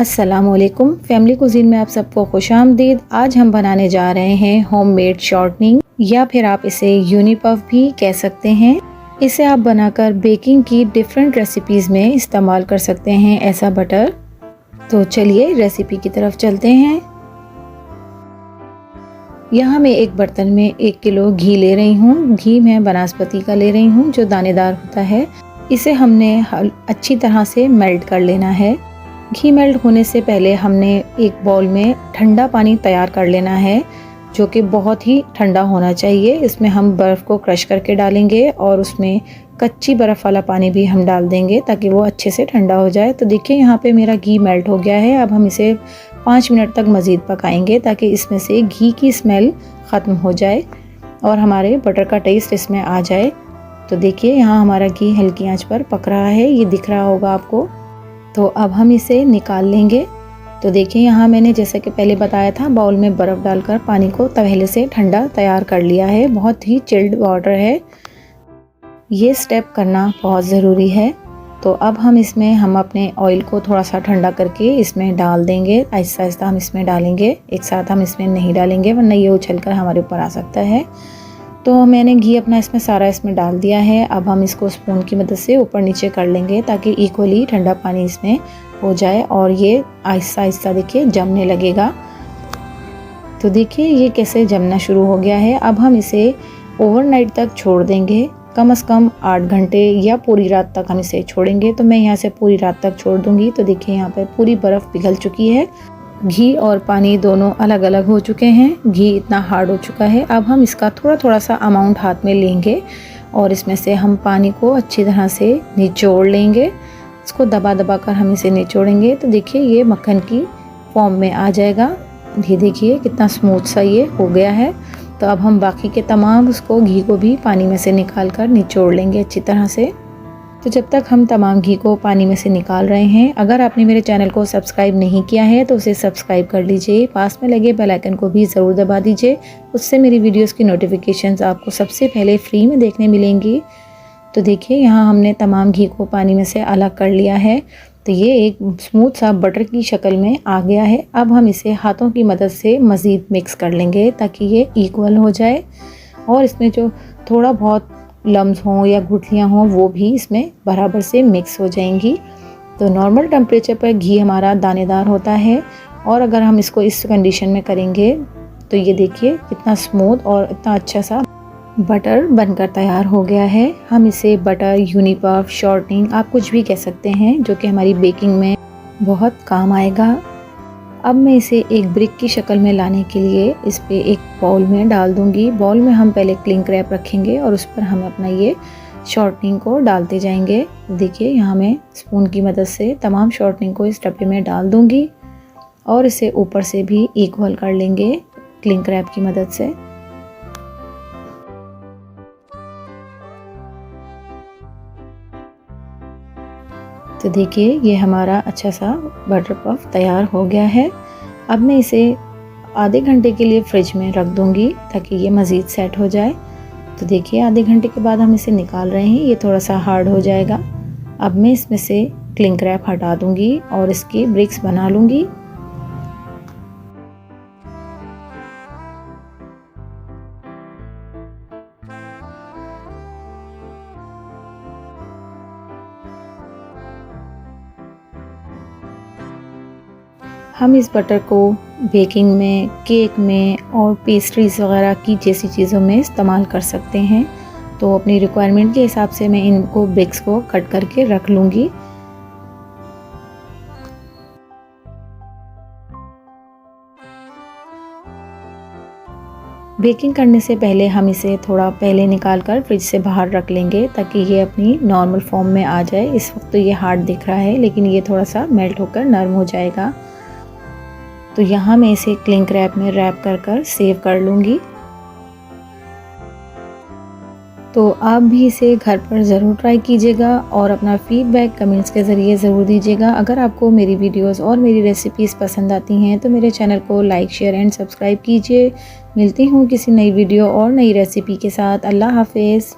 अस्सलामुअलैकुम, family cuisine में आप सबको खुशामदीद। आज हम बनाने जा रहे हैं होममेड शॉर्टनिंग या फिर आप इसे यूनिपफ भी कह सकते हैं। इसे आप बनाकर बेकिंग की डिफरेंट रेसिपीज़ में इस्तेमाल कर सकते हैं ऐसा बटर। तो चलिए रेसिपी की तरफ चलते हैं। यहाँ मैं एक बर्तन में 1 किलो घी ले रही हूँ। घी मैं बनास्पति का ले रही हूँ जो दानेदार होता है। इसे हमने अच्छी तरह से मेल्ट कर लेना है। घी मेल्ट होने से पहले हमने एक बाउल में ठंडा पानी तैयार कर लेना है जो कि बहुत ही ठंडा होना चाहिए। इसमें हम बर्फ़ को क्रश करके डालेंगे और उसमें कच्ची बर्फ़ वाला पानी भी हम डाल देंगे ताकि वो अच्छे से ठंडा हो जाए। तो देखिए यहाँ पे मेरा घी मेल्ट हो गया है। अब हम इसे 5 मिनट तक मज़ीद पकाएंगे ताकि इसमें से घी की स्मेल ख़त्म हो जाए और हमारे बटर का टेस्ट इसमें आ जाए। तो देखिए यहाँ हमारा घी हल्की आंच पर पक रहा है, ये दिख रहा होगा आपको। तो अब हम इसे निकाल लेंगे। तो देखिए यहाँ मैंने जैसे कि पहले बताया था बाउल में बर्फ़ डालकर पानी को तवेले से ठंडा तैयार कर लिया है। बहुत ही चिल्ड वाटर है, ये स्टेप करना बहुत ज़रूरी है। तो अब हम अपने ऑयल को थोड़ा सा ठंडा करके इसमें डाल देंगे। आहिस्ता आहिस्ता हम इसमें डालेंगे, एक साथ हम इसमें नहीं डालेंगे वरना ये उछल कर हमारे ऊपर आ सकता है। तो मैंने घी अपना इसमें डाल दिया है। अब हम इसको स्पून की मदद से ऊपर नीचे कर लेंगे ताकि इक्वली ठंडा पानी इसमें हो जाए और ये आहिस्ता आहिस्ता देखिए जमने लगेगा। तो देखिए ये कैसे जमना शुरू हो गया है। अब हम इसे ओवरनाइट तक छोड़ देंगे, कम से कम 8 घंटे या पूरी रात तक हम इसे छोड़ेंगे। तो मैं यहाँ से पूरी रात तक छोड़ दूँगी। तो देखिए यहाँ पर पूरी बर्फ़ पिघल चुकी है, घी और पानी दोनों अलग अलग हो चुके हैं, घी इतना हार्ड हो चुका है। अब हम इसका थोड़ा थोड़ा सा अमाउंट हाथ में लेंगे और इसमें से हम पानी को अच्छी तरह से निचोड़ लेंगे। इसको दबा दबा कर हम इसे निचोड़ेंगे। तो देखिए ये मक्खन की फॉर्म में आ जाएगा। ये देखिए कितना स्मूथ सा ये हो गया है। तो अब हम बाकी के तमाम उसको घी को भी पानी में से निकाल कर निचोड़ लेंगे अच्छी तरह से। तो जब तक हम तमाम घी को पानी में से निकाल रहे हैं, अगर आपने मेरे चैनल को सब्सक्राइब नहीं किया है तो उसे सब्सक्राइब कर लीजिए। पास में लगे बेल आइकन को भी ज़रूर दबा दीजिए, उससे मेरी वीडियोस की नोटिफिकेशंस आपको सबसे पहले फ्री में देखने मिलेंगी। तो देखिए यहाँ हमने तमाम घी को पानी में से अलग कर लिया है। तो ये एक स्मूथ सा बटर की शक्ल में आ गया है। अब हम इसे हाथों की मदद से मज़ीद मिक्स कर लेंगे ताकि ये इक्वल हो जाए और इसमें जो थोड़ा बहुत लम्स हों या गुठलियाँ हों वो भी इसमें बराबर से मिक्स हो जाएंगी। तो नॉर्मल टेम्परेचर पर घी हमारा दानेदार होता है और अगर हम इसको इस कंडीशन में करेंगे तो ये देखिए कितना स्मूथ और इतना अच्छा सा बटर बनकर तैयार हो गया है। हम इसे बटर, यूनिपफ, शॉर्टनिंग आप कुछ भी कह सकते हैं जो कि हमारी बेकिंग में बहुत काम आएगा। अब मैं इसे एक ब्रिक की शक्ल में लाने के लिए इस पे एक बाउल में डाल दूंगी। बाउल में हम पहले क्लिंक रैप रखेंगे और उस पर हम अपना ये शॉर्टनिंग को डालते जाएंगे। देखिए यहाँ मैं स्पून की मदद से तमाम शॉर्टनिंग को इस डब्बे में डाल दूंगी और इसे ऊपर से भी इक्वल कर लेंगे क्लिंक रैप की मदद से। तो देखिए ये हमारा अच्छा सा बटर पफ तैयार हो गया है। अब मैं इसे आधे घंटे के लिए फ्रिज में रख दूंगी ताकि ये मज़ीद सेट हो जाए। तो देखिए आधे घंटे के बाद हम इसे निकाल रहे हैं, ये थोड़ा सा हार्ड हो जाएगा। अब मैं इसमें से क्लिंक रैप हटा दूंगी और इसकी ब्रिक्स बना लूँगी। हम इस बटर को बेकिंग में, केक में और पेस्ट्रीज़ वगैरह की जैसी चीज़ों में इस्तेमाल कर सकते हैं। तो अपनी रिक्वायरमेंट के हिसाब से मैं इनको ब्रिक्स को कट करके रख लूँगी। बेकिंग करने से पहले हम इसे थोड़ा पहले निकाल कर फ्रिज से बाहर रख लेंगे ताकि ये अपनी नॉर्मल फॉर्म में आ जाए। इस वक्त तो ये हार्ड दिख रहा है लेकिन ये थोड़ा सा मेल्ट होकर नरम हो जाएगा। तो यहाँ मैं इसे क्लिंक रैप में रैप कर सेव कर लूँगी। तो आप भी इसे घर पर ज़रूर ट्राई कीजिएगा और अपना फीडबैक कमेंट्स के ज़रिए ज़रूर दीजिएगा। अगर आपको मेरी वीडियोस और मेरी रेसिपीज़ पसंद आती हैं तो मेरे चैनल को लाइक, शेयर एंड सब्सक्राइब कीजिए। मिलती हूँ किसी नई वीडियो और नई रेसिपी के साथ। अल्लाह हाफिज़।